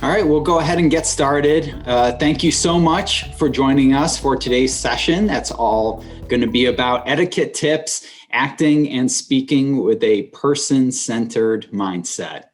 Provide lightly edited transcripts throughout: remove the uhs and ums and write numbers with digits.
All right, we'll go ahead and get started. Thank you so much for joining us for today's session. That's all going to be about etiquette tips, acting and speaking with a person-centered mindset.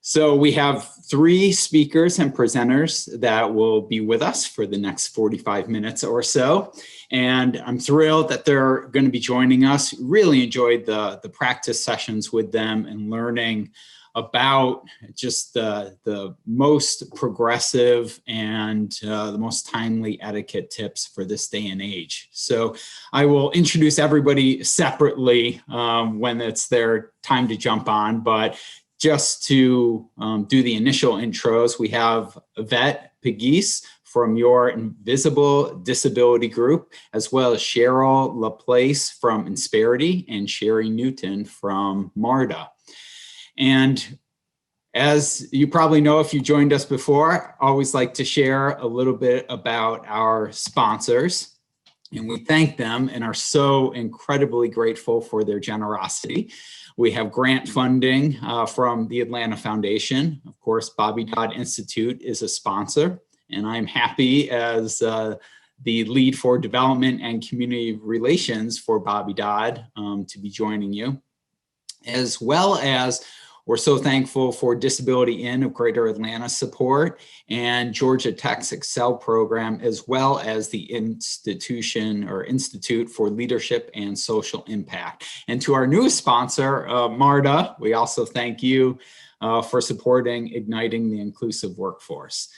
So we have three speakers and presenters that will be with us for the next 45 minutes or so. And I'm thrilled that they're going to be joining us. Really enjoyed the practice sessions with them and learning about just the most progressive and the most timely etiquette tips for this day and age. So I will introduce everybody separately when it's their time to jump on, but just to do the initial intros, we have Yvette Pegues from your Invisible Disability Group, as well as Sheryl LaPlace from Insperity and Cherie Newton from MARTA. And as you probably know, if you joined us before, I always like to share a little bit about our sponsors. And we thank them and are so incredibly grateful for their generosity. We have grant funding from the Atlanta Foundation. Of course, Bobby Dodd Institute is a sponsor, and I'm happy as the lead for development and community relations for Bobby Dodd to be joining you, as well as we're so thankful for Disability Inn of Greater Atlanta support and Georgia Tech's Excel program, as well as the Institute for Leadership and Social Impact. And to our newest sponsor, MARTA, we also thank you for supporting Igniting the Inclusive Workforce.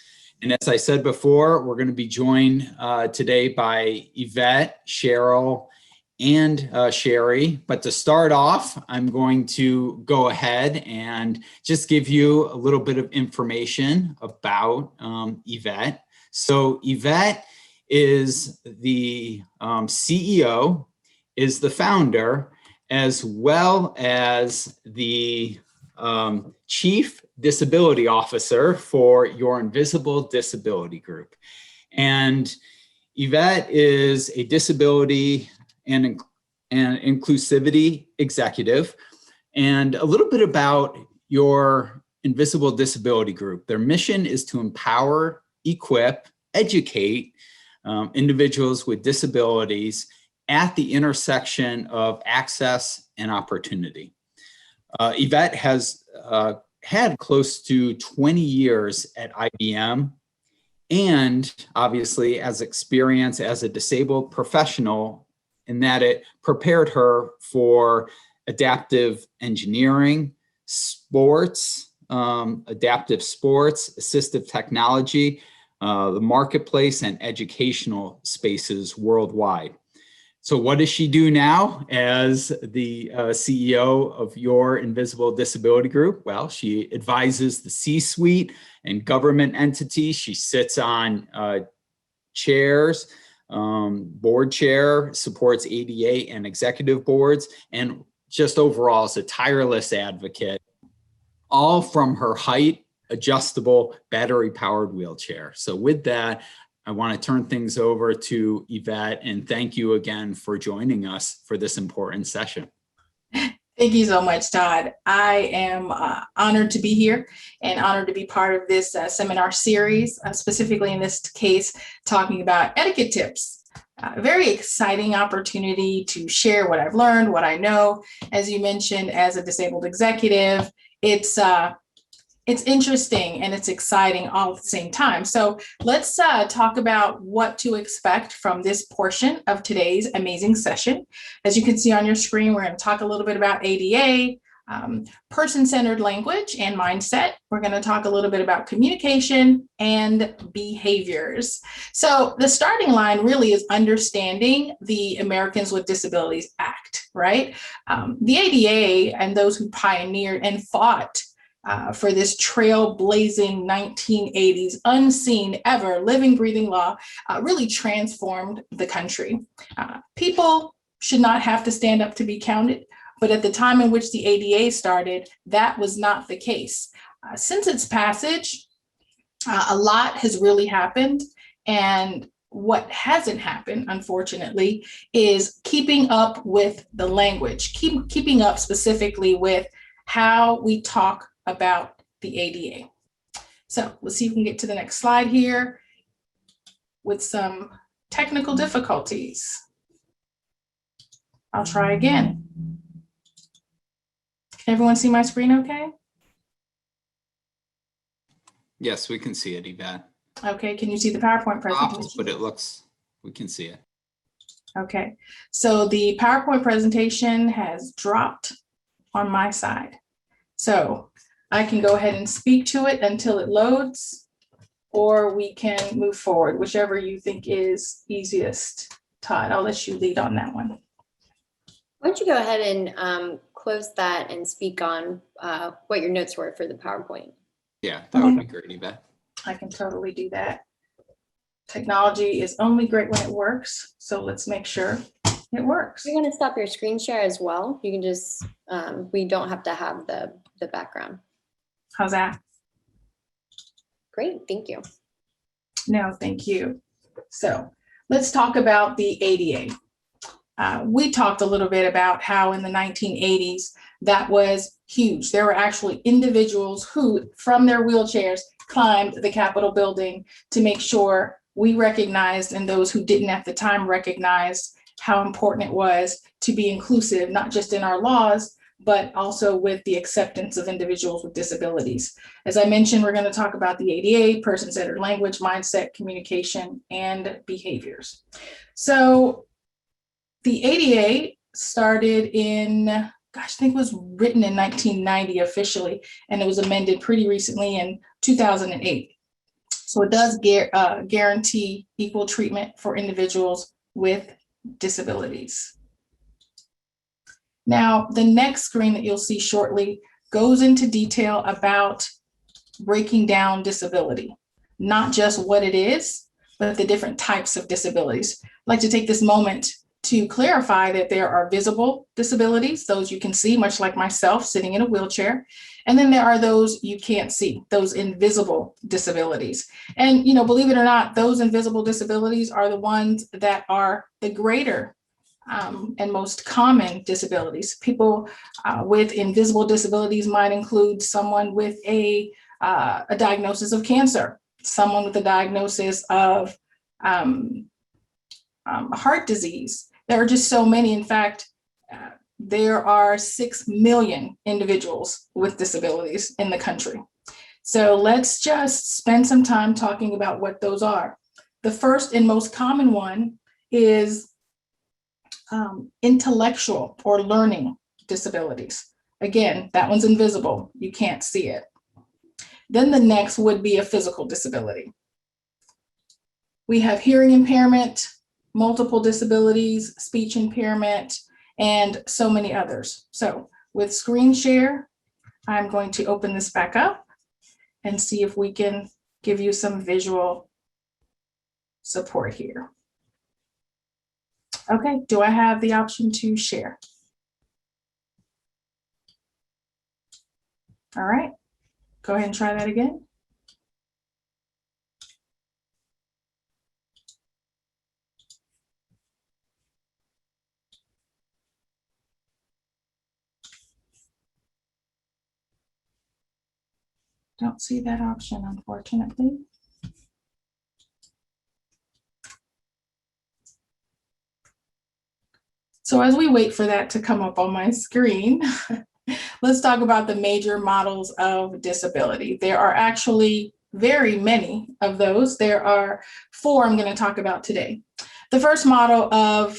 And as I said before, we're going to be joined today by Yvette, Sheryl, and Cherie. But to start off, I'm going to go ahead and just give you a little bit of information about Yvette. So Yvette is the CEO, is the founder, as well as the Chief Disability Officer for your Invisible Disability Group. And Yvette is a disability and inclusivity executive. And a little bit about your Invisible Disability Group. Their mission is to empower, equip, educate individuals with disabilities at the intersection of access and opportunity. Yvette has had close to 20 years at IBM and obviously has experience as a disabled professional in that it prepared her for adaptive engineering, sports, adaptive sports, assistive technology, the marketplace, and educational spaces worldwide. So what does she do now as the CEO of your Invisible Disability Group? Well, she advises the C-suite and government entities. She sits on chairs, board chair, supports ADA and executive boards, and just overall is a tireless advocate, all from her height, adjustable, battery-powered wheelchair. So with that, I want to turn things over to Yvette and thank you again for joining us for this important session. Thank you so much, Todd. I am honored to be here and honored to be part of this seminar series, specifically in this case, talking about etiquette tips. A very exciting opportunity to share what I've learned, what I know. As you mentioned, as a disabled executive, it's interesting and it's exciting all at the same time. So let's talk about what to expect from this portion of today's amazing session. As you can see on your screen, we're going to talk a little bit about ADA, person-centered language and mindset. We're going to talk a little bit about communication and behaviors. So the starting line really is understanding the Americans with Disabilities Act, right? The ADA and those who pioneered and fought for this trailblazing 1980s, unseen ever, living, breathing law really transformed the country. People should not have to stand up to be counted, but at the time in which the ADA started, that was not the case. Since its passage, a lot has really happened, and what hasn't happened, unfortunately, is keeping up with the language, keeping up specifically with how we talk about the ADA. So let's see if we can get to the next slide here with some technical difficulties. I'll try again. Can everyone see my screen okay? Yes, we can see it, Yvette. Okay, can you see the PowerPoint presentation? But it looks, we can see it. Okay, so the PowerPoint presentation has dropped on my side. So I can go ahead and speak to it until it loads, or we can move forward, whichever you think is easiest. Todd, I'll let you lead on that one. Why don't you go ahead and close that and speak on what your notes were for the PowerPoint? Yeah, that would be great, Yvette. I can totally do that. Technology is only great when it works, so let's make sure it works. You're going to stop your screen share as well. You can just, we don't have to have the background. How's that? Great, thank you. No, thank you. So let's talk about the ADA. We talked a little bit about how in the 1980s, that was huge. There were actually individuals who, from their wheelchairs, climbed the Capitol building to make sure we recognized, and those who didn't at the time recognized, how important it was to be inclusive, not just in our laws, but also with the acceptance of individuals with disabilities. As I mentioned, we're going to talk about the ADA, person-centered language, mindset, communication, and behaviors. So the ADA started in, gosh, I think it was written in 1990 officially, and it was amended pretty recently in 2008. So it does guarantee equal treatment for individuals with disabilities. Now, the next screen that you'll see shortly goes into detail about breaking down disability, not just what it is, but the different types of disabilities. I'd like to take this moment to clarify that there are visible disabilities, those you can see, much like myself sitting in a wheelchair. And then there are those you can't see, those invisible disabilities. And, you know, believe it or not, those invisible disabilities are the ones that are the greater and most common disabilities. People with invisible disabilities might include someone with a diagnosis of cancer, someone with a diagnosis of heart disease. There are just so many. In fact, there are 6 million individuals with disabilities in the country. So let's just spend some time talking about what those are. The first and most common one is intellectual or learning disabilities. Again, that one's invisible. You can't see it. Then the next would be a physical disability. We have hearing impairment, multiple disabilities, speech impairment, and so many others. So with screen share, I'm going to open this back up and see if we can give you some visual support here. Okay, do I have the option to share? All right, go ahead and try that again. Don't see that option, unfortunately. So as we wait for that to come up on my screen, let's talk about the major models of disability. There are actually very many of those. There are 4 I'm going to talk about today. The first model of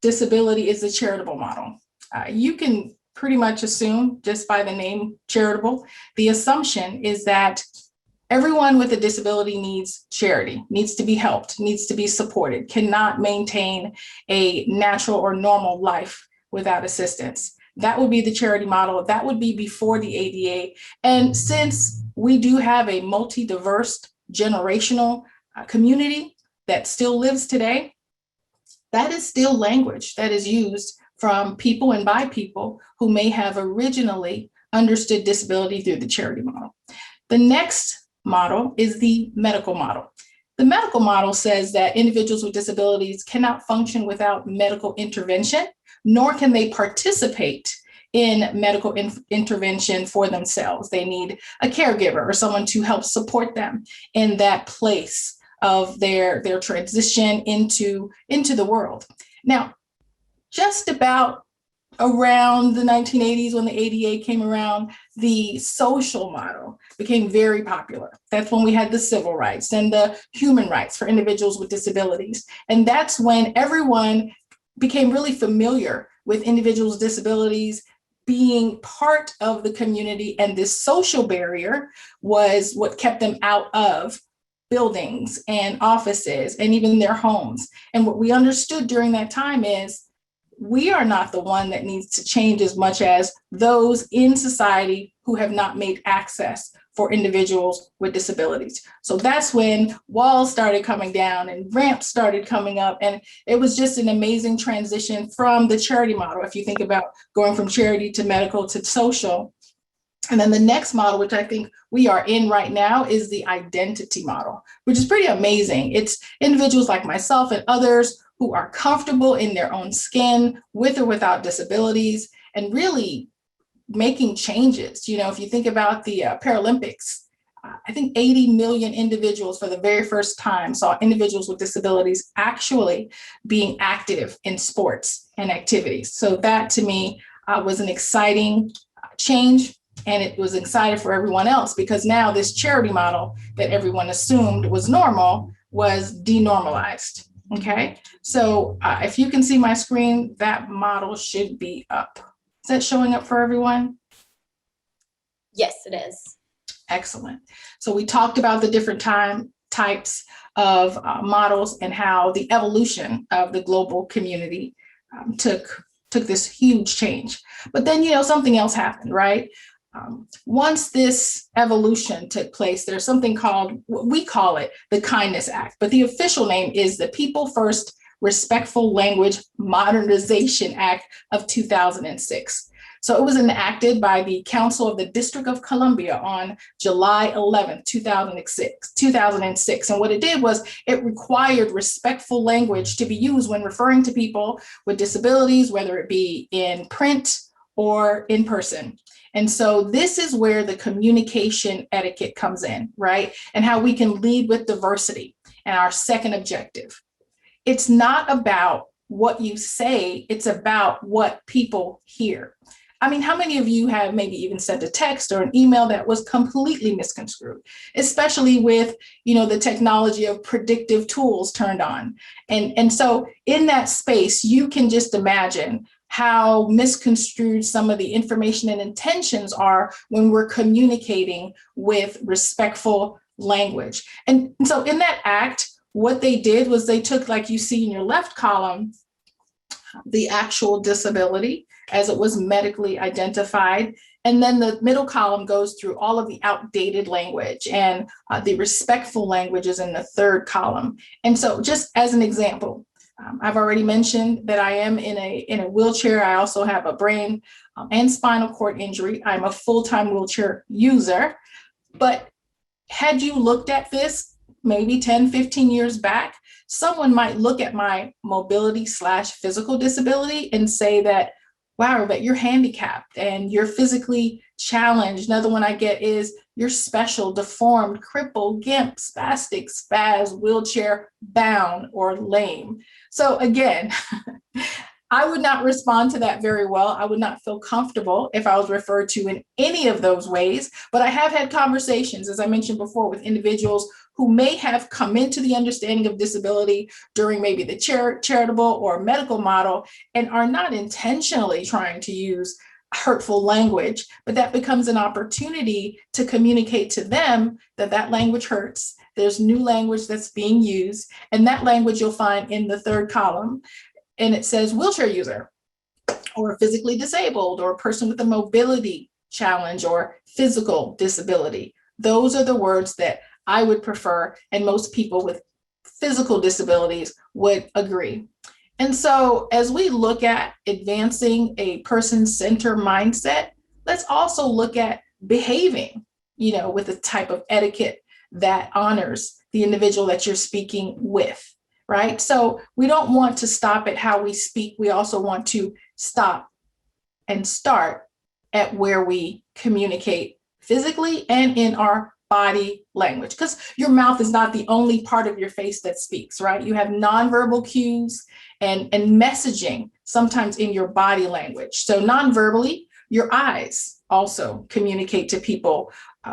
disability is the charitable model. You can pretty much assume just by the name charitable, the assumption is that everyone with a disability needs charity, needs to be helped, needs to be supported, cannot maintain a natural or normal life without assistance. That would be the charity model. That would be before the ADA. And since we do have a multi-diverse generational community that still lives today, that is still language that is used from people and by people who may have originally understood disability through the charity model. The next model is the medical model. The medical model says that individuals with disabilities cannot function without medical intervention, nor can they participate in medical intervention for themselves. They need a caregiver or someone to help support them in that place of their transition into the world. Now, just about around the 1980s, when the ADA came around, the social model became very popular. That's when we had the civil rights and the human rights for individuals with disabilities. And that's when everyone became really familiar with individuals with disabilities being part of the community. And this social barrier was what kept them out of buildings and offices and even their homes. And what we understood during that time is we are not the one that needs to change as much as those in society who have not made access for individuals with disabilities. So that's when walls started coming down and ramps started coming up. And it was just an amazing transition from the charity model. If you think about going from charity to medical to social. And then the next model, which I think we are in right now, is the identity model, which is pretty amazing. It's individuals like myself and others who are comfortable in their own skin with or without disabilities and really making changes. You know, if you think about the Paralympics, I think 80 million individuals for the very first time saw individuals with disabilities actually being active in sports and activities. So that to me was an exciting change. And it was exciting for everyone else because now this charity model that everyone assumed was normal was denormalized. Okay, so if you can see my screen, that model should be up. Is that showing up for everyone? Yes, it is. Excellent. So we talked about the different types of models and how the evolution of the global community took this huge change. But then, you know, something else happened, right? Once this evolution took place, there's something called, we call it the Kindness Act, but the official name is the People First Respectful Language Modernization Act of 2006. So it was enacted by the Council of the District of Columbia on July 11th, 2006. And what it did was it required respectful language to be used when referring to people with disabilities, whether it be in print or in person. And so this is where the communication etiquette comes in, right? And how we can lead with diversity and our second objective. It's not about what you say, it's about what people hear. I mean, how many of you have maybe even sent a text or an email that was completely misconstrued, especially with, you know, the technology of predictive tools turned on. And so in that space, you can just imagine how misconstrued some of the information and intentions are when we're communicating with respectful language. And so in that act, what they did was they took, like you see in your left column, the actual disability as it was medically identified. And then the middle column goes through all of the outdated language, and the respectful language is in the third column. And so just as an example, I've already mentioned that I am in a wheelchair. I also have a brain and spinal cord injury. I'm a full-time wheelchair user. But had you looked at this maybe 10, 15 years back, someone might look at my mobility/physical disability and say that, wow, Yvette, you're handicapped and you're physically challenged. Another one I get is you're special, deformed, crippled, gimp, spastic, spaz, wheelchair bound, or lame. So again, I would not respond to that very well. I would not feel comfortable if I was referred to in any of those ways, but I have had conversations, as I mentioned before, with individuals who may have come into the understanding of disability during maybe the charitable or medical model and are not intentionally trying to use hurtful language, but that becomes an opportunity to communicate to them that that language hurts. There's new language that's being used, and that language you'll find in the third column. And it says wheelchair user, or physically disabled, or a person with a mobility challenge or physical disability. Those are the words that I would prefer, and most people with physical disabilities would agree. And so as we look at advancing a person-centered mindset, let's also look at behaving, you know, with a type of etiquette that honors the individual that you're speaking with. Right? So we don't want to stop at how we speak. We also want to stop and start at where we communicate physically and in our body language, because your mouth is not the only part of your face that speaks, right? You have nonverbal cues and messaging sometimes in your body language. So non-verbally, your eyes also communicate to people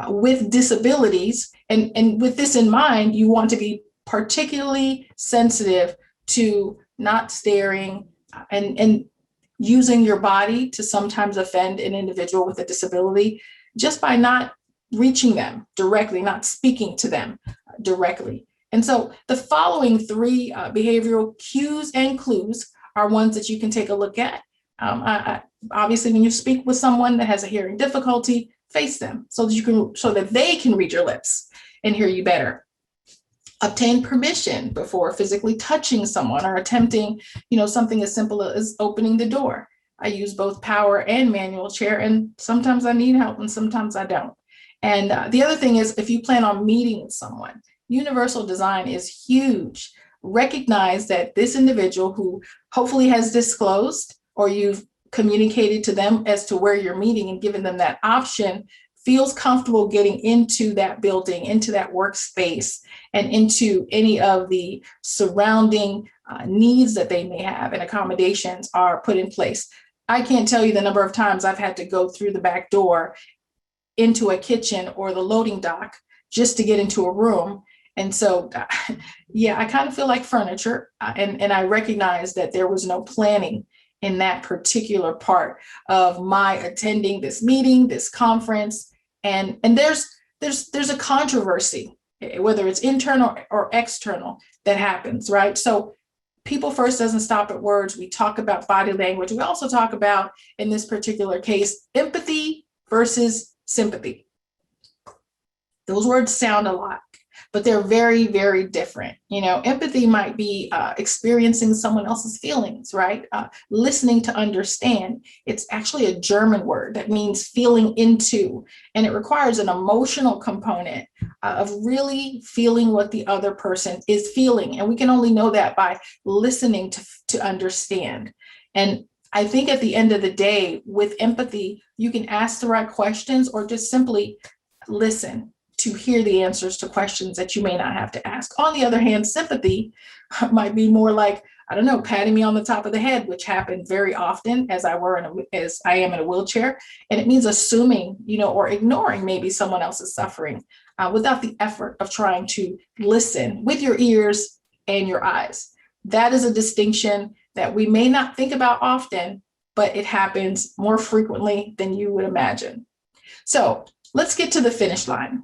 with disabilities. And with this in mind, you want to be particularly sensitive to not staring and using your body to sometimes offend an individual with a disability just by not reaching them directly, not speaking to them directly. And so the following three behavioral cues and clues are ones that you can take a look at. Obviously, when you speak with someone that has a hearing difficulty, face them so that they can read your lips and hear you better. Obtain permission before physically touching someone or attempting, something as simple as opening the door. I use both power and manual chair, and sometimes I need help and sometimes I don't. And the other thing is, if you plan on meeting with someone, universal design is huge. Recognize that this individual who hopefully has disclosed, or you've communicated to them as to where you're meeting and given them that option, feels comfortable getting into that building, into that workspace, and into any of the surrounding needs that they may have, and accommodations are put in place. I can't tell you the number of times I've had to go through the back door into a kitchen or the loading dock just to get into a room. And so, yeah, I kind of feel like furniture. And I recognize that there was no planning in that particular part of my attending this meeting, this conference. And there's a controversy, whether it's internal or external, that happens, right? So people first doesn't stop at words. We talk about body language. We also talk about, in this particular case, empathy versus sympathy. Those words sound alike, but they're very, very different. Empathy might be experiencing someone else's feelings, right? Listening to understand. It's actually a German word that means feeling into, and it requires an emotional component of really feeling what the other person is feeling. And we can only know that by listening to understand. And I think at the end of the day, with empathy, you can ask the right questions or just simply listen to hear the answers to questions that you may not have to ask. On the other hand, sympathy might be more like, I don't know, patting me on the top of the head, which happened very often as I am in a wheelchair. And it means assuming, or ignoring maybe someone else's suffering without the effort of trying to listen with your ears and your eyes. That is a distinction that we may not think about often, but it happens more frequently than you would imagine. So let's get to the finish line.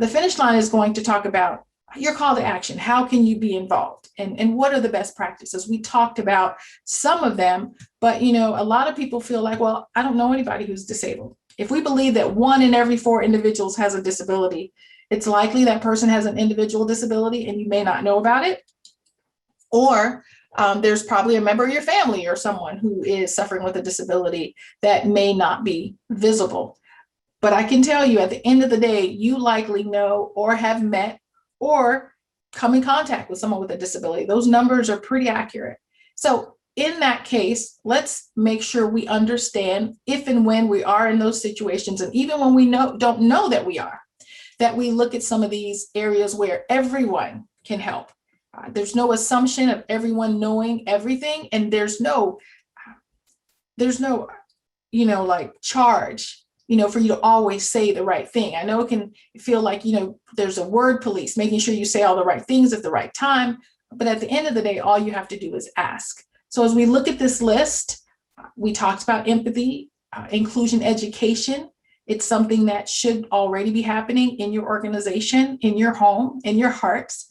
The finish line is going to talk about your call to action. How can you be involved? And what are the best practices? We talked about some of them, but a lot of people feel like, well, I don't know anybody who's disabled. If we believe that 1 in every 4 individuals has a disability, it's likely that person has an individual disability and you may not know about it. Or there's probably a member of your family or someone who is suffering with a disability that may not be visible. But I can tell you, at the end of the day, you likely know or have met or come in contact with someone with a disability. Those numbers are pretty accurate. So in that case, let's make sure we understand if and when we are in those situations, and even when we don't know that we are, that we look at some of these areas where everyone can help. There's no assumption of everyone knowing everything, and there's no charge, for you to always say the right thing. I know it can feel like, there's a word police, making sure you say all the right things at the right time. But at the end of the day, all you have to do is ask. So as we look at this list, we talked about empathy, inclusion education. It's something that should already be happening in your organization, in your home, in your hearts.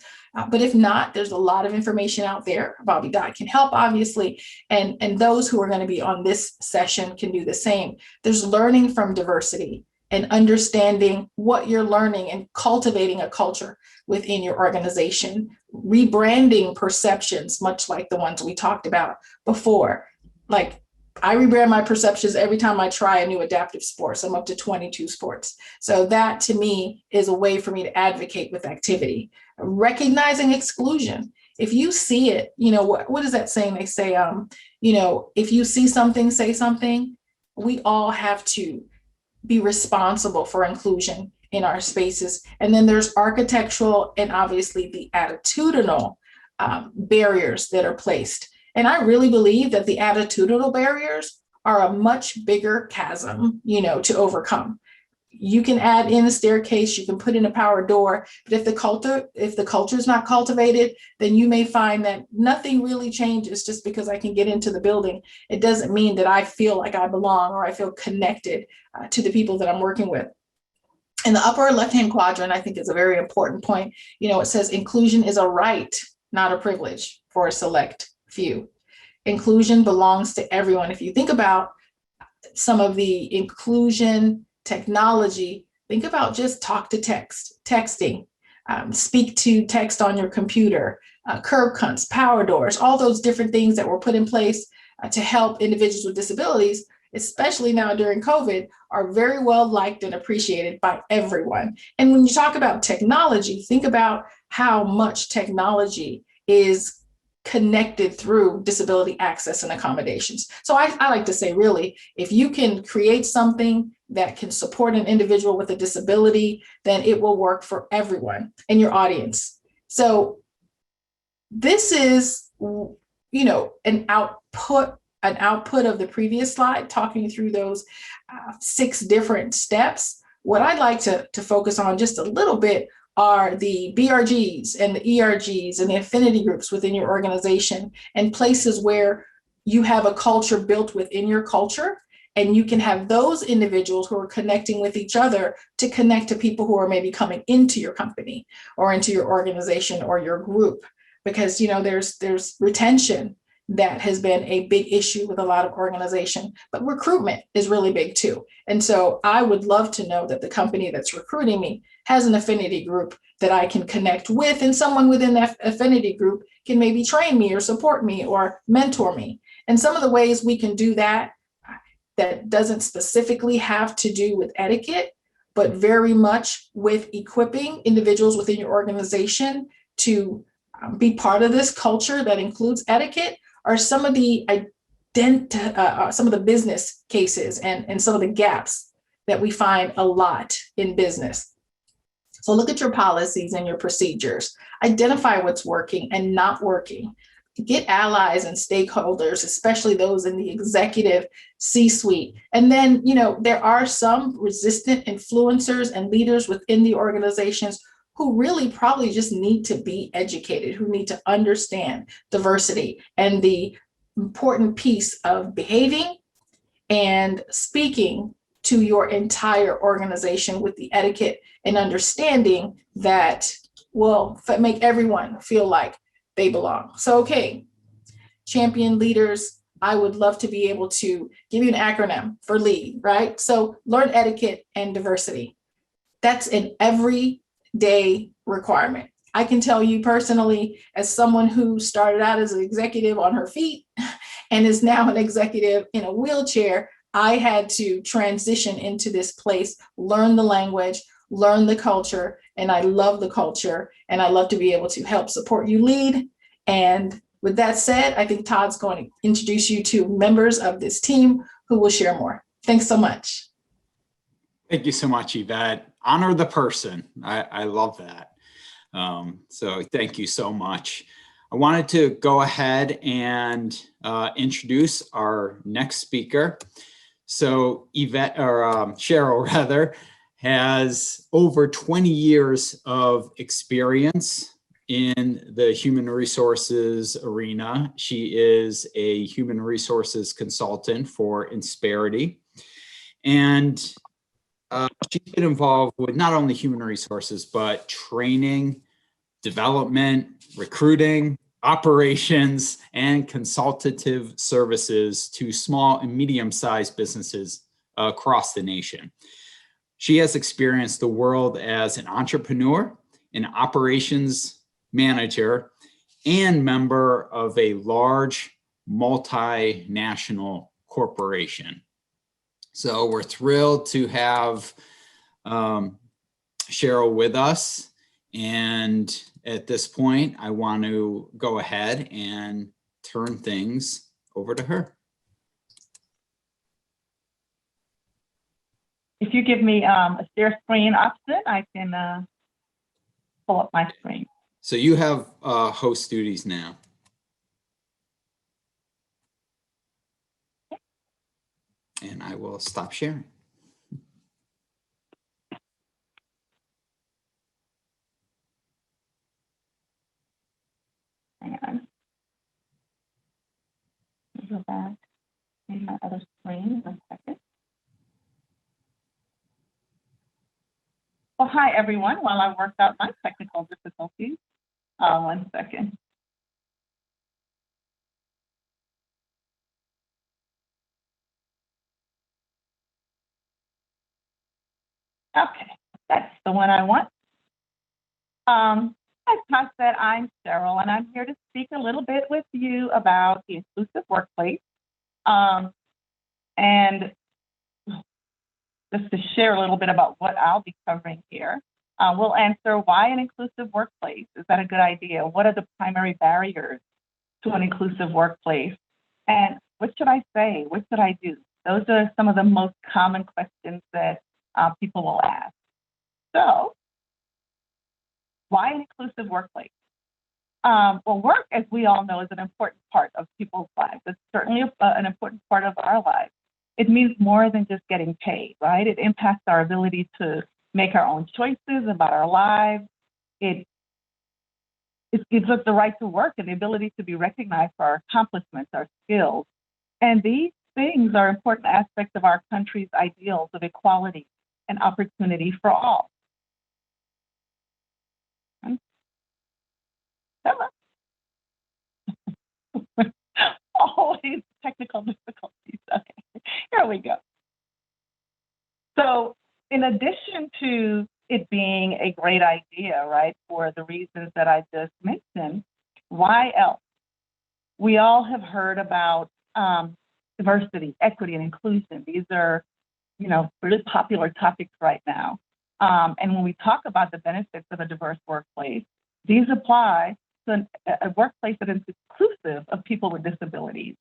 But if not, there's a lot of information out there. Bobby Dodd can help, obviously, and those who are going to be on this session can do the same. There's learning from diversity and understanding what you're learning and cultivating a culture within your organization, rebranding perceptions, much like the ones we talked about before. Like, I rebrand my perceptions every time I try a new adaptive sport. So I'm up to 22 sports. So that to me is a way for me to advocate with activity. Recognizing exclusion. If you see it, what is that saying? They say, if you see something, say something. we all have to be responsible for inclusion in our spaces. And then there's architectural and obviously the attitudinal barriers that are placed. And I really believe that the attitudinal barriers are a much bigger chasm, to overcome. You can add in a staircase, you can put in a power door, but if the culture is not cultivated, then you may find that nothing really changes just because I can get into the building. It doesn't mean that I feel like I belong or I feel connected to the people that I'm working with. In the upper left-hand quadrant, I think is a very important point. It says inclusion is a right, not a privilege for a select few. Inclusion belongs to everyone. If you think about some of the inclusion technology, think about just talk to text, texting, speak to text on your computer, curb cuts, power doors, all those different things that were put in place to help individuals with disabilities, especially now during COVID, are very well liked and appreciated by everyone. And when you talk about technology, think about how much technology is connected through disability access and accommodations. So I like to say, really, if you can create something that can support an individual with a disability, then it will work for everyone in your audience. So this is, an output of the previous slide, talking through those 6 different steps. What I'd like to focus on just a little bit are the BRGs and the ERGs and the affinity groups within your organization, and places where you have a culture built within your culture, and you can have those individuals who are connecting with each other to connect to people who are maybe coming into your company or into your organization or your group. Because there's retention that has been a big issue with a lot of organization, but recruitment is really big too. And so I would love to know that the company that's recruiting me has an affinity group that I can connect with, and someone within that affinity group can maybe train me or support me or mentor me. And some of the ways we can do that doesn't specifically have to do with etiquette, but very much with equipping individuals within your organization to be part of this culture that includes etiquette, are some of the business cases and some of the gaps that we find a lot in business. So look at your policies and your procedures, identify what's working and not working, get allies and stakeholders, especially those in the executive C-suite. And then, there are some resistant influencers and leaders within the organizations who really probably just need to be educated, who need to understand diversity and the important piece of behaving and speaking to your entire organization with the etiquette and understanding that will make everyone feel like they belong. So, okay, champion leaders, I would love to be able to give you an acronym for LEAD, right? So learn etiquette and diversity. That's an everyday requirement. I can tell you personally, as someone who started out as an executive on her feet and is now an executive in a wheelchair, I had to transition into this place, learn the language, learn the culture, and I love the culture, and I love to be able to help support you lead. And with that said, I think Todd's going to introduce you to members of this team who will share more. Thanks so much. Thank you so much, Yvette. Honor the person. I love that. So thank you so much. I wanted to go ahead and introduce our next speaker. So Yvette, or Sheryl rather, has over 20 years of experience in the human resources arena. She is a human resources consultant for Insperity. And she's been involved with not only human resources, but training, development, recruiting, operations, and consultative services to small and medium-sized businesses across the nation. She has experienced the world as an entrepreneur, an operations manager, and member of a large multinational corporation. So we're thrilled to have Sheryl with us. And at this point, I want to go ahead and turn things over to her. If you give me a share screen option, I can pull up my screen. So you have host duties now. And I will stop sharing. Hang on. Let me go back to my other screen. 1 second. Well, hi, everyone. While I worked out my technical difficulties, 1 second. Okay, that's the one I want. As Todd said, I'm Sheryl, and I'm here to speak a little bit with you about the inclusive workplace. And just to share a little bit about what I'll be covering here. We'll answer why an inclusive workplace. Is that a good idea? What are the primary barriers to an inclusive workplace? And what should I say? What should I do? Those are some of the most common questions that people will ask. So, why an inclusive workplace? Well, work, as we all know, is an important part of people's lives. It's certainly an important part of our lives. It means more than just getting paid, right? It impacts our ability to make our own choices about our lives. It gives us the right to work and the ability to be recognized for our accomplishments, our skills. And these things are important aspects of our country's ideals of equality and opportunity for all. Always technical difficulties. Okay, here we go. So in addition to it being a great idea, right, for the reasons that I just mentioned, why else? We all have heard about diversity, equity, and inclusion. These are, really popular topics right now. And when we talk about the benefits of a diverse workplace, these apply to a workplace that is inclusive of people with disabilities.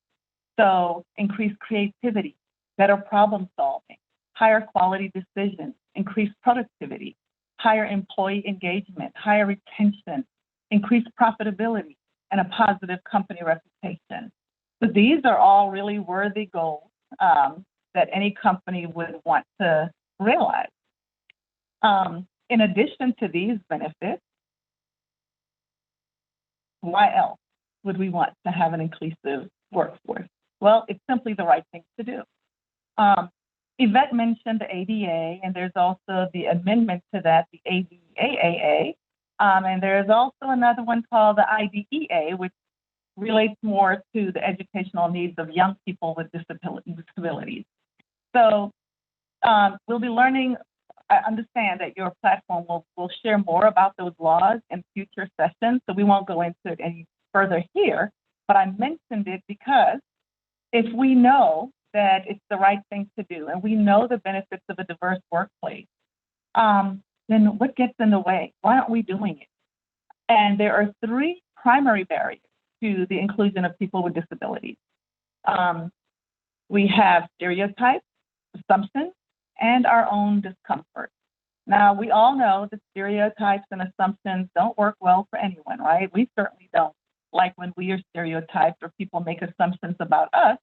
So increased creativity, better problem solving, higher quality decisions, increased productivity, higher employee engagement, higher retention, increased profitability, and a positive company reputation. So these are all really worthy goals that any company would want to realize. In addition to these benefits, why else would we want to have an inclusive workforce? Well, it's simply the right thing to do. Yvette mentioned the ADA, and there's also the amendment to that, the ADAAA, and there's also another one called the IDEA, which relates more to the educational needs of young people with disabilities. So we'll be learning. I understand that your platform will share more about those laws in future sessions, so we won't go into it any further here, but I mentioned it because if we know that it's the right thing to do and we know the benefits of a diverse workplace, then what gets in the way? Why aren't we doing it? And there are 3 primary barriers to the inclusion of people with disabilities. We have stereotypes, assumptions, and our own discomfort. Now, we all know that stereotypes and assumptions don't work well for anyone, right? We certainly don't like when we are stereotyped or people make assumptions about us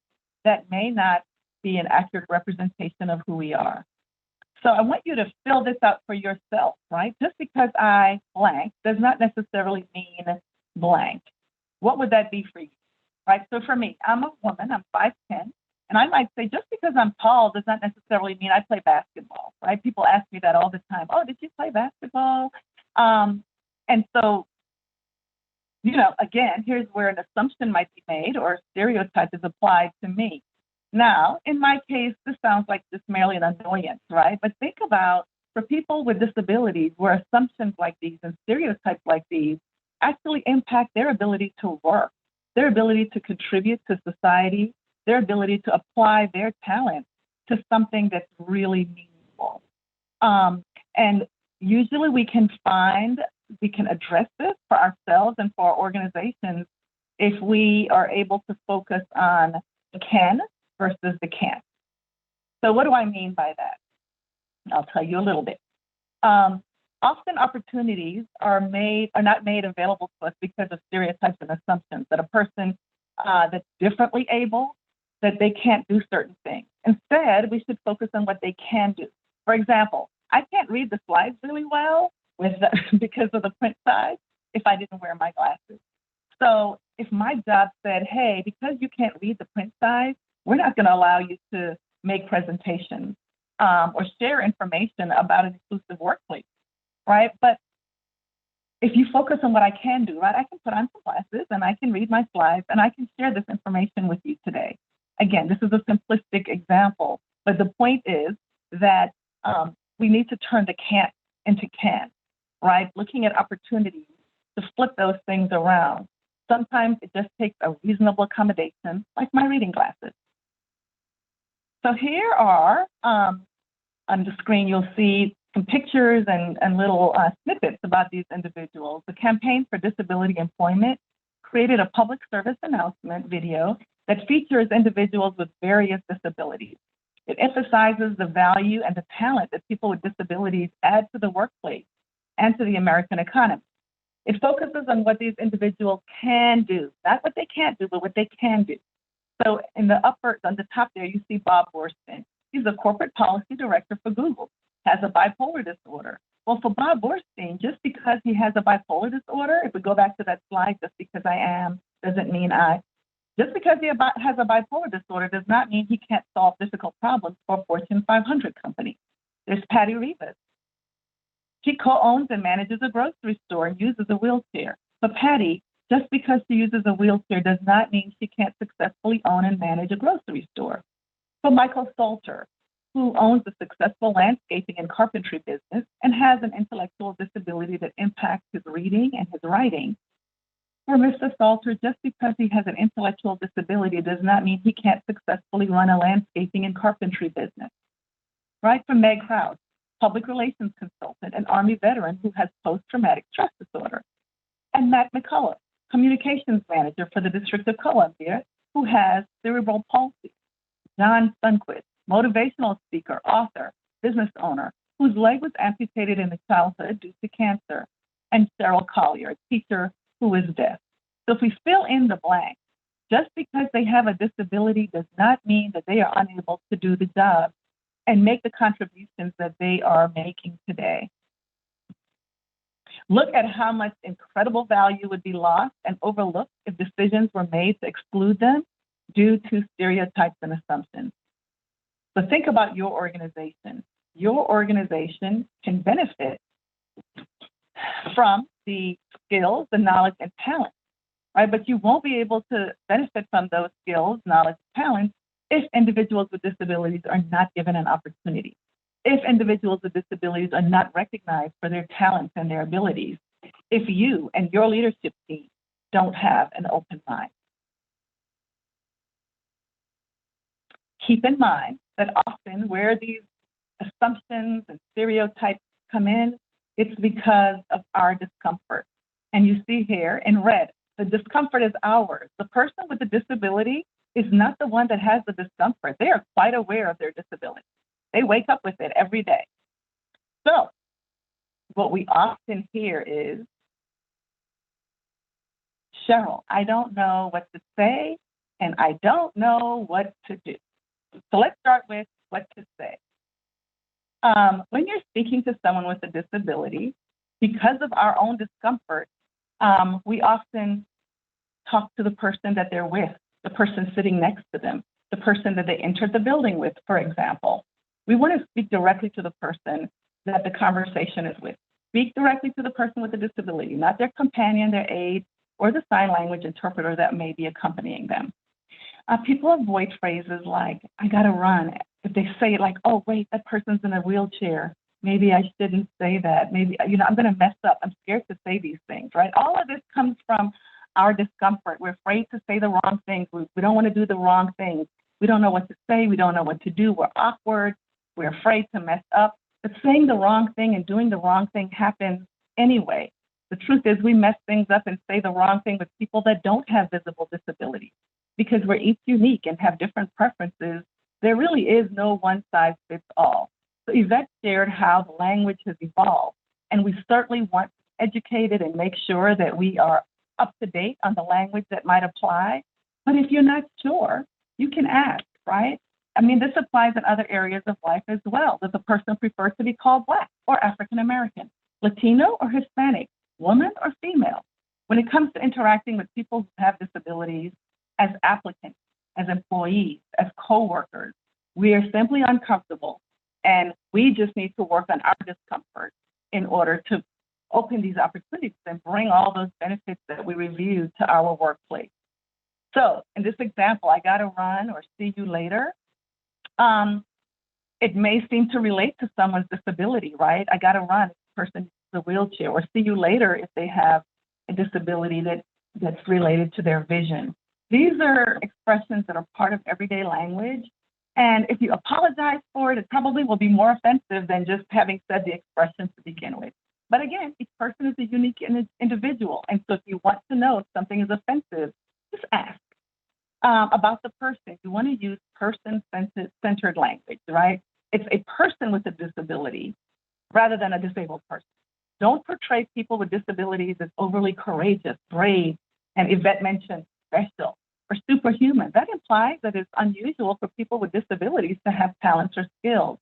that may not be an accurate representation of who we are. So I want you to fill this out for yourself, right? Just because I blank does not necessarily mean blank. What would that be for you, right? So for me, I'm a woman, I'm 5'10", and I might say just because I'm tall does not necessarily mean I play basketball, right? People ask me that all the time. Oh, did you play basketball? And so, again, here's where an assumption might be made or a stereotype is applied to me. Now, in my case, this sounds like just merely an annoyance, right? But think about for people with disabilities where assumptions like these and stereotypes like these actually impact their ability to work, their ability to contribute to society, their ability to apply their talent to something that's really meaningful. And usually we can address this for ourselves and for our organizations if we are able to focus on the can versus the can't. So what do I mean by that? I'll tell you a little bit. Often opportunities are not made available to us because of stereotypes and assumptions that a person that's differently able, that they can't do certain things. Instead, we should focus on what they can do. For example, I can't read the slides really well because of the print size if I didn't wear my glasses. So if my job said, hey, because you can't read the print size, we're not going to allow you to make presentations or share information about an inclusive workplace, right? But if you focus on what I can do, right, I can put on some glasses and I can read my slides and I can share this information with you today. Again, this is a simplistic example, but the point is that we need to turn the can't into can, right? Looking at opportunities to flip those things around. Sometimes it just takes a reasonable accommodation, like my reading glasses. So here are, on the screen, you'll see some pictures and little snippets about these individuals. The Campaign for Disability Employment created a public service announcement video that features individuals with various disabilities. It emphasizes the value and the talent that people with disabilities add to the workplace and to the American economy. It focuses on what these individuals can do, not what they can't do, but what they can do. So on the top there, you see Bob Borstein. He's a corporate policy director for Google, has a bipolar disorder. Well, for Bob Borstein, just because he has a bipolar disorder, if we go back to that slide, just because I am doesn't mean I. Just because he has a bipolar disorder does not mean he can't solve difficult problems for a Fortune 500 company. There's Patty Rivas. She co-owns and manages a grocery store and uses a wheelchair. But Patty, just because she uses a wheelchair does not mean she can't successfully own and manage a grocery store. For Michael Salter, who owns a successful landscaping and carpentry business and has an intellectual disability that impacts his reading and his writing. For Mr. Salter, just because he has an intellectual disability does not mean he can't successfully run a landscaping and carpentry business. Right? For Meg Krause, public relations consultant and Army veteran who has post-traumatic stress disorder. And Matt McCullough, communications manager for the District of Columbia, who has cerebral palsy. John Sunquist, motivational speaker, author, business owner, whose leg was amputated in his childhood due to cancer. And Sheryl Collier, a teacher who is deaf. So if we fill in the blank, just because they have a disability does not mean that they are unable to do the job and make the contributions that they are making today. Look at how much incredible value would be lost and overlooked if decisions were made to exclude them due to stereotypes and assumptions. So think about your organization. Your organization can benefit from the skills, the knowledge, and talent, right? But you won't be able to benefit from those skills, knowledge, and talent if individuals with disabilities are not given an opportunity, if individuals with disabilities are not recognized for their talents and their abilities, if you and your leadership team don't have an open mind. Keep in mind that often where these assumptions and stereotypes come in, it's because of our discomfort. And you see here in red, the discomfort is ours. The person with the disability is not the one that has the discomfort. They are quite aware of their disability. They wake up with it every day. So what we often hear is, Sheryl, I don't know what to say, and I don't know what to do. So let's start with what to say. When you're speaking to someone with a disability, because of our own discomfort, we often talk to the person that they're with, the person sitting next to them, the person that they entered the building with, for example. We want to speak directly to the person that the conversation is with. Speak directly to the person with the disability, not their companion, their aide, or the sign language interpreter that may be accompanying them. People avoid phrases like, I gotta run. If they say it like, oh, wait, that person's in a wheelchair. Maybe I shouldn't say that. Maybe, I'm gonna mess up. I'm scared to say these things, right? All of this comes from our discomfort. We're afraid to say the wrong things. We don't wanna do the wrong things. We don't know what to say. We don't know what to do. We're awkward. We're afraid to mess up. But saying the wrong thing and doing the wrong thing happens anyway. The truth is we mess things up and say the wrong thing with people that don't have visible disabilities. Because we're each unique and have different preferences, there really is no one size fits all. So Yvette shared how the language has evolved, and we certainly want to educate it and make sure that we are up to date on the language that might apply. But if you're not sure, you can ask, right? I mean, this applies in other areas of life as well. Does a person prefer to be called Black or African American, Latino or Hispanic, woman or female? When it comes to interacting with people who have disabilities as applicants, as employees, as coworkers, we are simply uncomfortable, and we just need to work on our discomfort in order to open these opportunities and bring all those benefits that we reviewed to our workplace. So in this example, I got to run or see you later. It may seem to relate to someone's disability, right? I got to run if the person uses a wheelchair, or see you later if they have a disability that's related to their vision. These are expressions that are part of everyday language. And if you apologize for it, it probably will be more offensive than just having said the expression to begin with. But again, each person is a unique individual. And so if you want to know if something is offensive, just ask. About the person, you want to use person-centered language, right? It's a person with a disability rather than a disabled person. Don't portray people with disabilities as overly courageous, brave, and Yvette mentioned special or superhuman. That implies that it's unusual for people with disabilities to have talents or skills.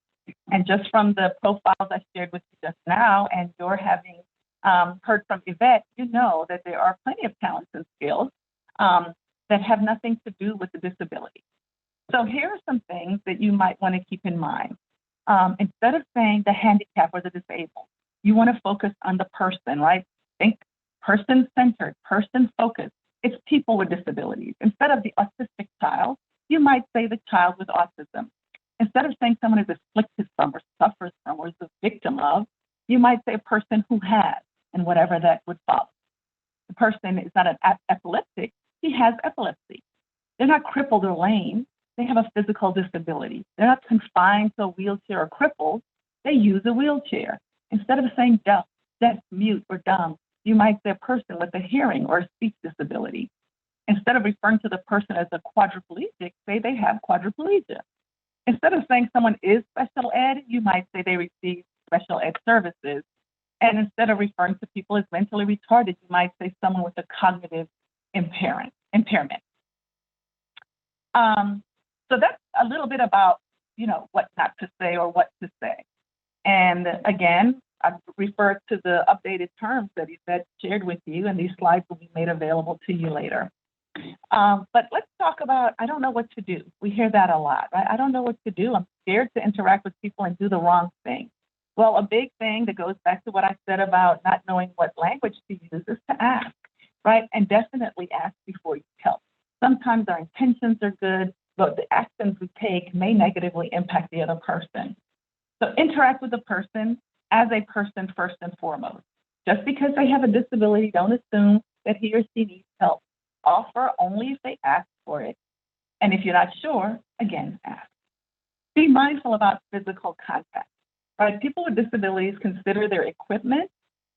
And just from the profiles I shared with you just now, and you're having heard from Yvette, you know that there are plenty of talents and skills that have nothing to do with the disability. So here are some things that you might want to keep in mind. Instead of saying the handicap or the disabled, you want to focus on the person, right? Think person-centered, person-focused. It's people with disabilities. Instead of the autistic child, you might say the child with autism. Instead of saying someone is afflicted from or suffers from or is the victim of, you might say a person who has, and whatever that would follow. The person is not an epileptic, he has epilepsy. They're not crippled or lame, they have a physical disability. They're not confined to a wheelchair or crippled, they use a wheelchair. Instead of saying deaf, mute, or dumb, you might say a person with a hearing or a speech disability. Instead of referring to the person as a quadriplegic, say they have quadriplegia. Instead of saying someone is special ed, you might say they receive special ed services. And instead of referring to people as mentally retarded, you might say someone with a cognitive impairment. So that's a little bit about, what not to say or what to say. And again, I've referred to the updated terms that Yvette shared with you, and these slides will be made available to you later. But let's talk about, I don't know what to do. We hear that a lot, right? I don't know what to do. I'm scared to interact with people and do the wrong thing. Well, a big thing that goes back to what I said about not knowing what language to use is to ask, right? And definitely ask before you help. Sometimes our intentions are good, but the actions we take may negatively impact the other person. So interact with the person as a person first and foremost. Just because they have a disability, don't assume that he or she needs help. Offer only if they ask for it. And if you're not sure, again, ask. Be mindful about physical contact, right? People with disabilities consider their equipment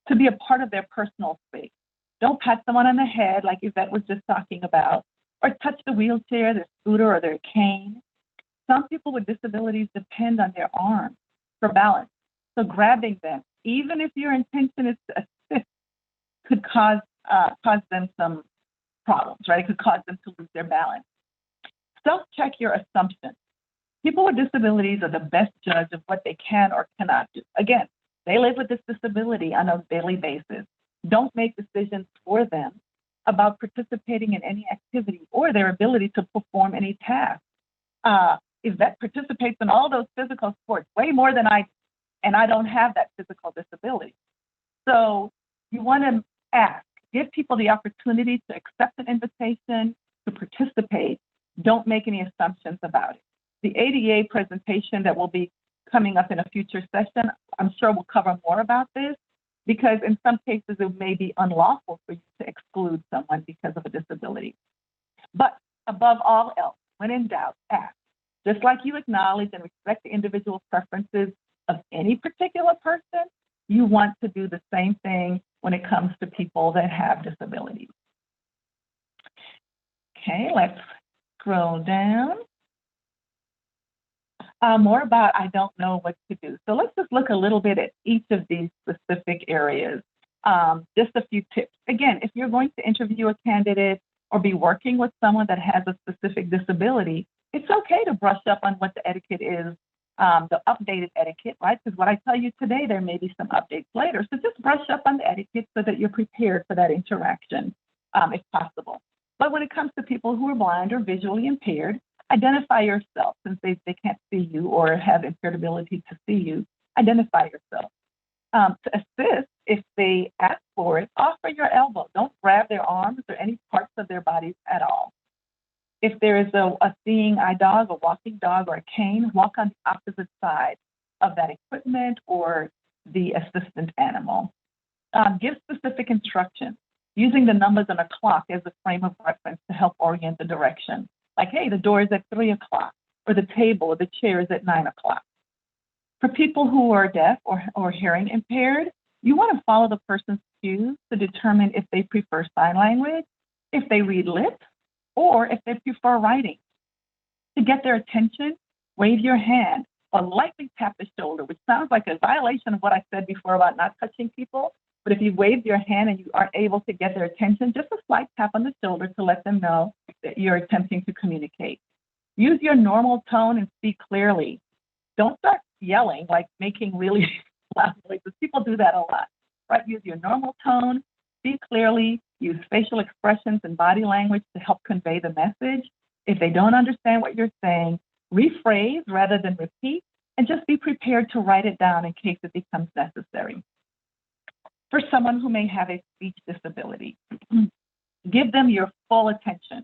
to be a part of their personal space. Don't pat someone on the head like Yvette was just talking about, or touch the wheelchair, their scooter, or their cane. Some people with disabilities depend on their arms for balance. So grabbing them, even if your intention is to assist, could cause them some problems, right? It could cause them to lose their balance. Self-check your assumptions. People with disabilities are the best judge of what they can or cannot do. Again, they live with this disability on a daily basis. Don't make decisions for them about participating in any activity or their ability to perform any task. Yvette participates in all those physical sports way more than I do, and I don't have that physical disability. So you want to ask, give people the opportunity to accept an invitation, to participate. Don't make any assumptions about it. The ADA presentation that will be coming up in a future session, I'm sure we'll cover more about this, because in some cases it may be unlawful for you to exclude someone because of a disability. But above all else, when in doubt, ask. Just like you acknowledge and respect the individual preferences of any particular person, you want to do the same thing when it comes to people that have disabilities. Okay, let's scroll down. More about I don't know what to do. So let's just look a little bit at each of these specific areas. Just a few tips. Again, if you're going to interview a candidate or be working with someone that has a specific disability, it's okay to brush up on what the etiquette is, the updated etiquette, right? Because what I tell you today, there may be some updates later. So just brush up on the etiquette so that you're prepared for that interaction, if possible. But when it comes to people who are blind or visually impaired, identify yourself since they can't see you or have impaired ability to see you. Identify yourself. To assist, if they ask for it, offer your elbow. Don't grab their arms or any parts of their bodies at all. If there is a seeing eye dog, a walking dog, or a cane, walk on the opposite side of that equipment or the assistant animal. Give specific instructions, using the numbers on a clock as a frame of reference to help orient the direction. Like, hey, the door is at 3 o'clock, or the table or the chair is at 9 o'clock. For people who are deaf or hearing impaired, you want to follow the person's cues to determine if they prefer sign language, if they read lips, or if they prefer writing. To get their attention, wave your hand or lightly tap the shoulder, which sounds like a violation of what I said before about not touching people. But if you wave your hand and you aren't able to get their attention, just a slight tap on the shoulder to let them know that you're attempting to communicate. Use your normal tone and speak clearly. Don't start yelling, like making really loud noises. People do that a lot, right? Use your normal tone, speak clearly, use facial expressions and body language to help convey the message. If they don't understand what you're saying, rephrase rather than repeat, and just be prepared to write it down in case it becomes necessary. For someone who may have a speech disability, give them your full attention.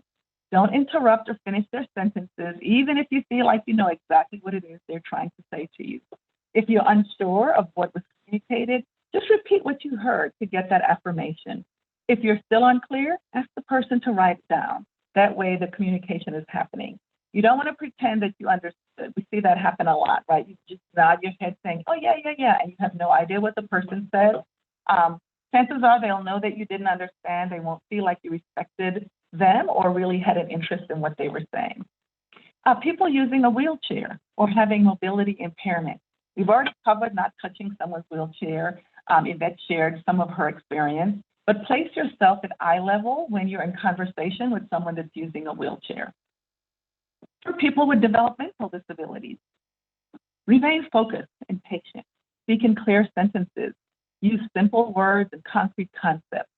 Don't interrupt or finish their sentences, even if you feel like you know exactly what it is they're trying to say to you. If you're unsure of what was communicated, just repeat what you heard to get that affirmation. If you're still unclear, ask the person to write it down. That way the communication is happening. You don't want to pretend that you understood. We see that happen a lot, right? You just nod your head saying, oh, yeah, and you have no idea what the person said. Chances are they'll know that you didn't understand. They won't feel like you respected them or really had an interest in what they were saying. People using a wheelchair or having mobility impairment. We've already covered not touching someone's wheelchair. Yvette shared some of her experience, but place yourself at eye level when you're in conversation with someone that's using a wheelchair. For people with developmental disabilities, remain focused and patient. Speak in clear sentences. Use simple words and concrete concepts.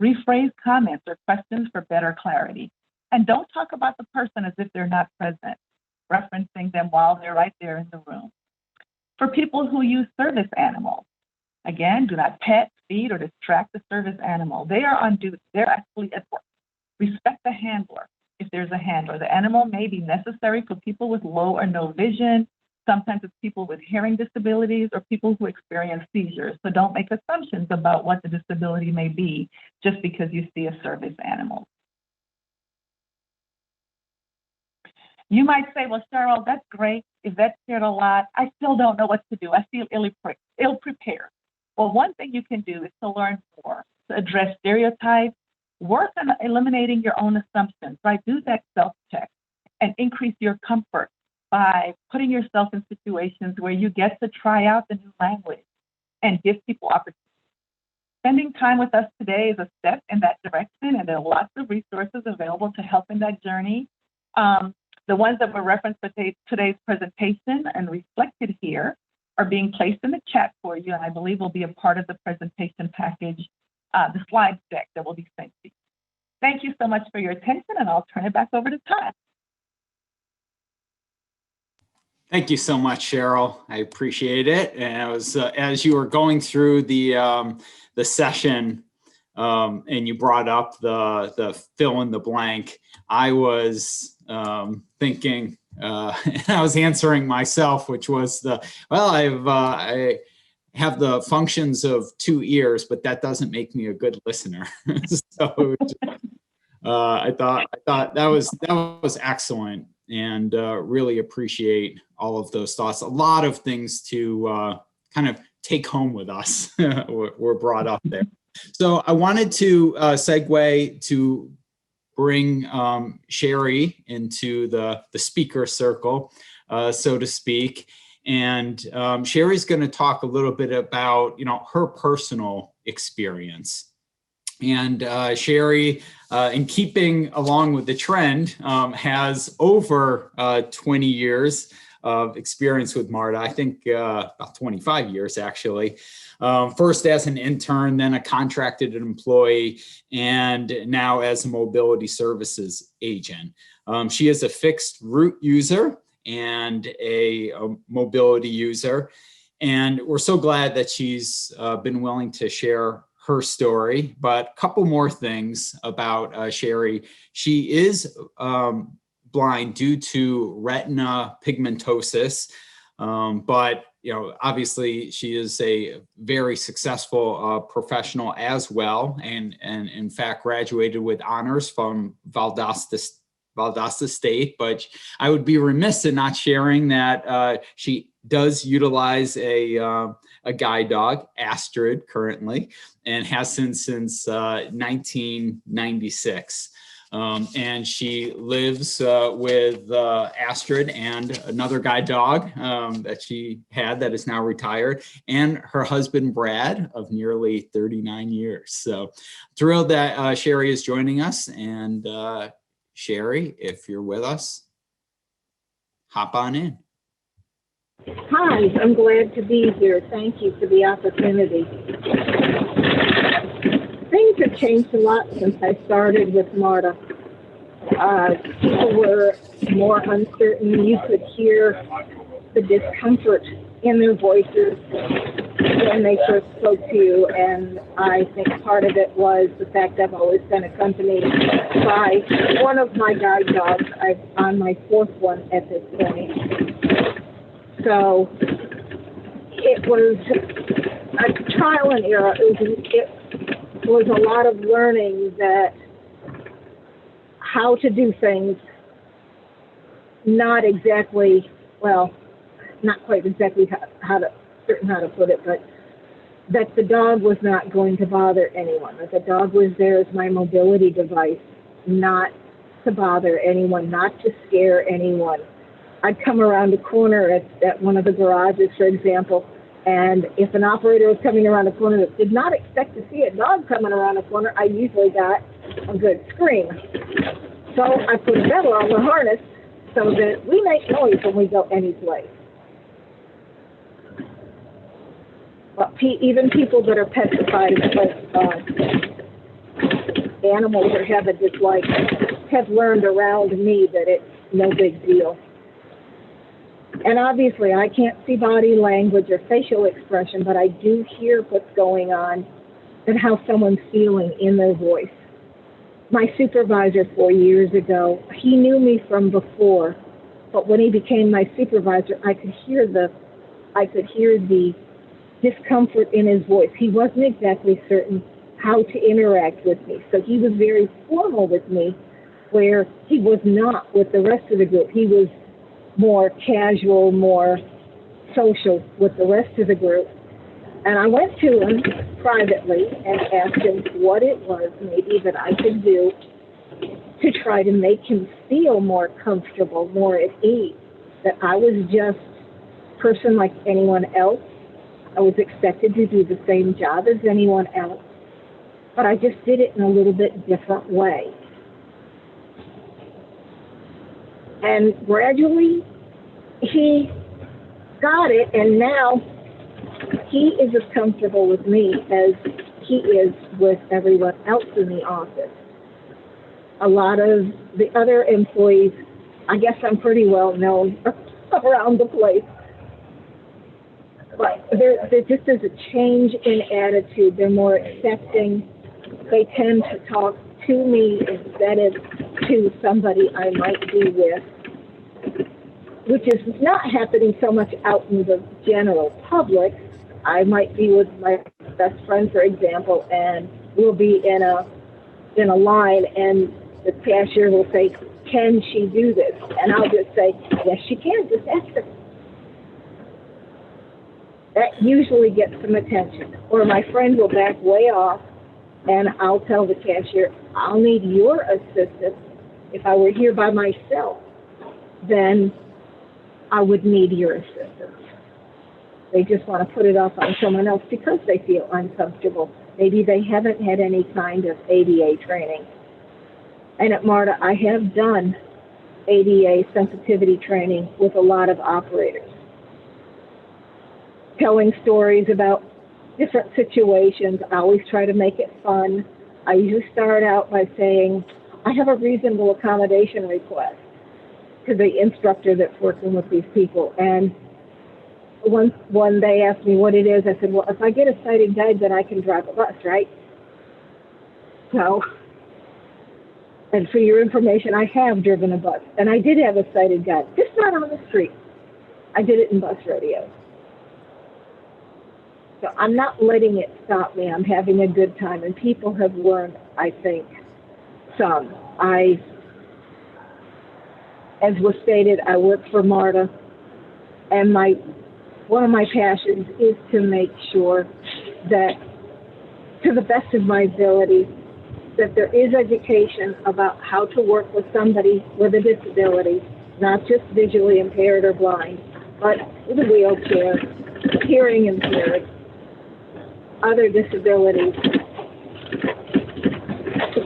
Rephrase comments or questions for better clarity. And don't talk about the person as if they're not present, referencing them while they're right there in the room. For people who use service animals, again, do not pet, feed, or distract the service animal. They are on duty. They're actually at work. Respect the handler. If there's a handler, the animal may be necessary for people with low or no vision. Sometimes it's people with hearing disabilities or people who experience seizures. So don't make assumptions about what the disability may be just because you see a service animal. You might say, well, Sheryl, that's great. Yvette shared a lot. I still don't know what to do. I feel ill-prepared. Well, one thing you can do is to learn more, to address stereotypes, work on eliminating your own assumptions, right? Do that self-check and increase your comfort by putting yourself in situations where you get to try out the new language and give people opportunities. Spending time with us today is a step in that direction, and there are lots of resources available to help in that journey. The ones that were referenced for today's presentation and reflected here are being placed in the chat for you, and I believe will be a part of the presentation package, the slide deck that will be sent to you. Thank you so much for your attention, and I'll turn it back over to Todd. Thank you so much, Sheryl. I appreciate it. And it was as you were going through the session, and you brought up the fill in the blank, I was thinking, and I was answering myself, which was I have the functions of 2 ears, but that doesn't make me a good listener. So I thought that was excellent, and really appreciate all of those thoughts. A lot of things to kind of take home with us were brought up there. So I wanted to segue to bring Cherie into the speaker circle. so to speak. And Cherie's going to talk a little bit about, her personal experience. And Cherie, in keeping along with the trend, has over 20 years of experience with MARTA. I think about 25 years, actually. First as an intern, then a contracted employee, and now as a mobility services agent. She is a fixed route user and a mobility user. And we're so glad that she's been willing to share her story. But a couple more things about Cherie. She is blind due to retina pigmentosis, but obviously she is a very successful professional as well, and in fact graduated with honors from Valdosta State. But I would be remiss in not sharing that she does utilize a guide dog, Astrid, currently, and has since 1996. And she lives with Astrid and another guide dog that she had that is now retired, and her husband, Brad, of nearly 39 years. So thrilled that Cherie is joining us. And Cherie, if you're with us, hop on in. Hi, I'm glad to be here. Thank you for the opportunity. Things have changed a lot since I started with MARTA. People were more uncertain. You could hear the discomfort in their voices when they first spoke to you, and I think part of it was the fact I've always been accompanied by one of my guide dogs. I'm on my fourth one at this point. So it was a trial and error. It was a lot of learning that how to do things, not quite exactly how to put it, but that the dog was not going to bother anyone, that the dog was there as my mobility device, not to bother anyone, not to scare anyone. I'd come around a corner at one of the garages, for example, and if an operator was coming around a corner that did not expect to see a dog coming around a corner, I usually got a good scream. So I put a bell on the harness so that we make noise when we go any place. But even people that are petrified of animals or have a dislike have learned around me that it's no big deal. And obviously, I can't see body language or facial expression, but I do hear what's going on and how someone's feeling in their voice. My supervisor 4 years ago, he knew me from before, but when he became my supervisor, I could hear the discomfort in his voice. He wasn't exactly certain how to interact with me, so he was very formal with me, where he was not with the rest of the group. He was more casual, more social with the rest of the group. And I went to him privately and asked him what it was maybe that I could do to try to make him feel more comfortable, more at ease, that I was just a person like anyone else. I was expected to do the same job as anyone else, but I just did it in a little bit different way. And gradually, he got it, and now he is as comfortable with me as he is with everyone else in the office. A lot of the other employees, I guess I'm pretty well known around the place. But there just is a change in attitude. They're more accepting. They tend to talk to me instead of to somebody I might be with, which is not happening so much out in the general public. I might be with my best friend, for example, and we'll be in a line, and the cashier will say, "Can she do this?" And I'll just say, "Yes, she can. Just ask her." That usually gets some attention. Or my friend will back way off, and I'll tell the cashier, "I'll need your assistance. If I were here by myself, then I would need your assistance. They just want to put it off on someone else because they feel uncomfortable. Maybe they haven't had any kind of ADA training. And at MARTA, I have done ADA sensitivity training with a lot of operators, telling stories about different situations. I always try to make it fun. I usually start out by saying, I have a reasonable accommodation request to the instructor that's working with these people. And when they asked me what it is, I said, well, if I get a sighted guide, then I can drive a bus, right? So, and for your information, I have driven a bus, and I did have a sighted guide, just not on the street. I did it in bus rodeo. So I'm not letting it stop me. I'm having a good time, and people have learned, I think, some. As was stated, I work for MARTA, and one of my passions is to make sure that, to the best of my ability, that there is education about how to work with somebody with a disability, not just visually impaired or blind, but with a wheelchair, hearing impaired, other disabilities.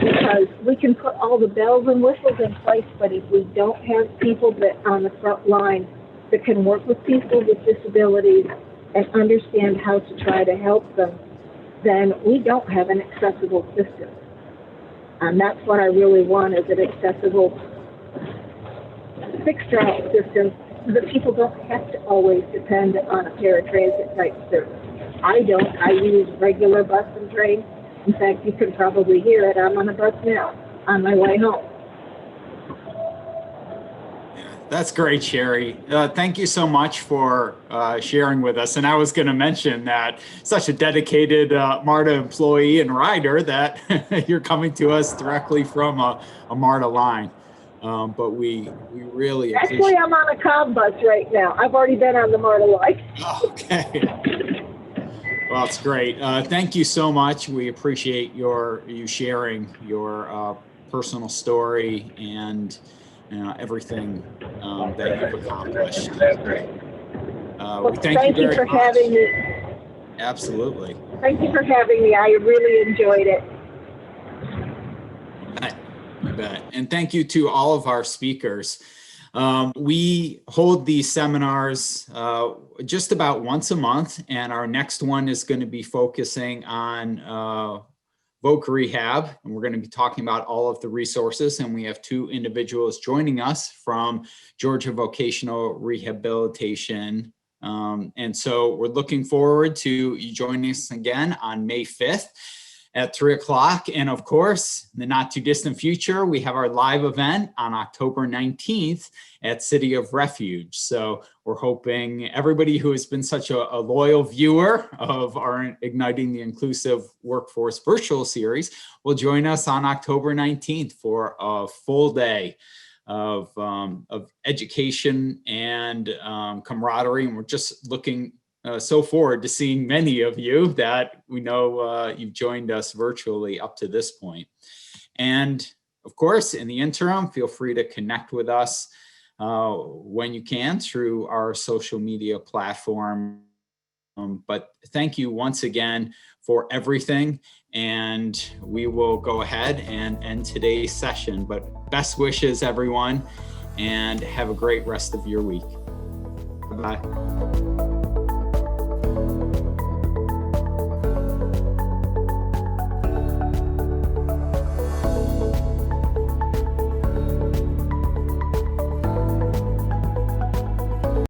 Because we can put all the bells and whistles in place, but if we don't have people that on the front line that can work with people with disabilities and understand how to try to help them, then we don't have an accessible system. And that's what I really want, is an accessible fixed route system so that people don't have to always depend on a paratransit type service. I don't. I use regular bus and train. In fact, you can probably hear it. I'm on a bus now on my way home. That's great, Cherie. Thank you so much for sharing with us. And I was going to mention that such a dedicated MARTA employee and rider that you're coming to us directly from a MARTA line. But we really appreciate. Actually, I'm on a Cobb bus right now. I've already been on the MARTA line. Okay. Well, it's great. Thank you so much. We appreciate you sharing your personal story and everything that you've accomplished. Well, we thank you for very much. having me. Absolutely. Thank you for having me. I really enjoyed it. You bet. And thank you to all of our speakers. We hold these seminars just about once a month, and our next one is going to be focusing on voc rehab, and we're going to be talking about all of the resources. And we have two individuals joining us from Georgia Vocational Rehabilitation. And so we're looking forward to you joining us again on May 5th. At 3 o'clock. And of course, in the not too distant future, we have our live event on October 19th at City of Refuge. So we're hoping everybody who has been such a loyal viewer of our Igniting the Inclusive Workforce virtual series will join us on October 19th for a full day of education and camaraderie. And we're just looking so forward to seeing many of you that we know you've joined us virtually up to this point. And of course, in the interim, feel free to connect with us when you can through our social media platform. But thank you once again for everything. And we will go ahead and end today's session. But best wishes, everyone, and have a great rest of your week. Bye-bye.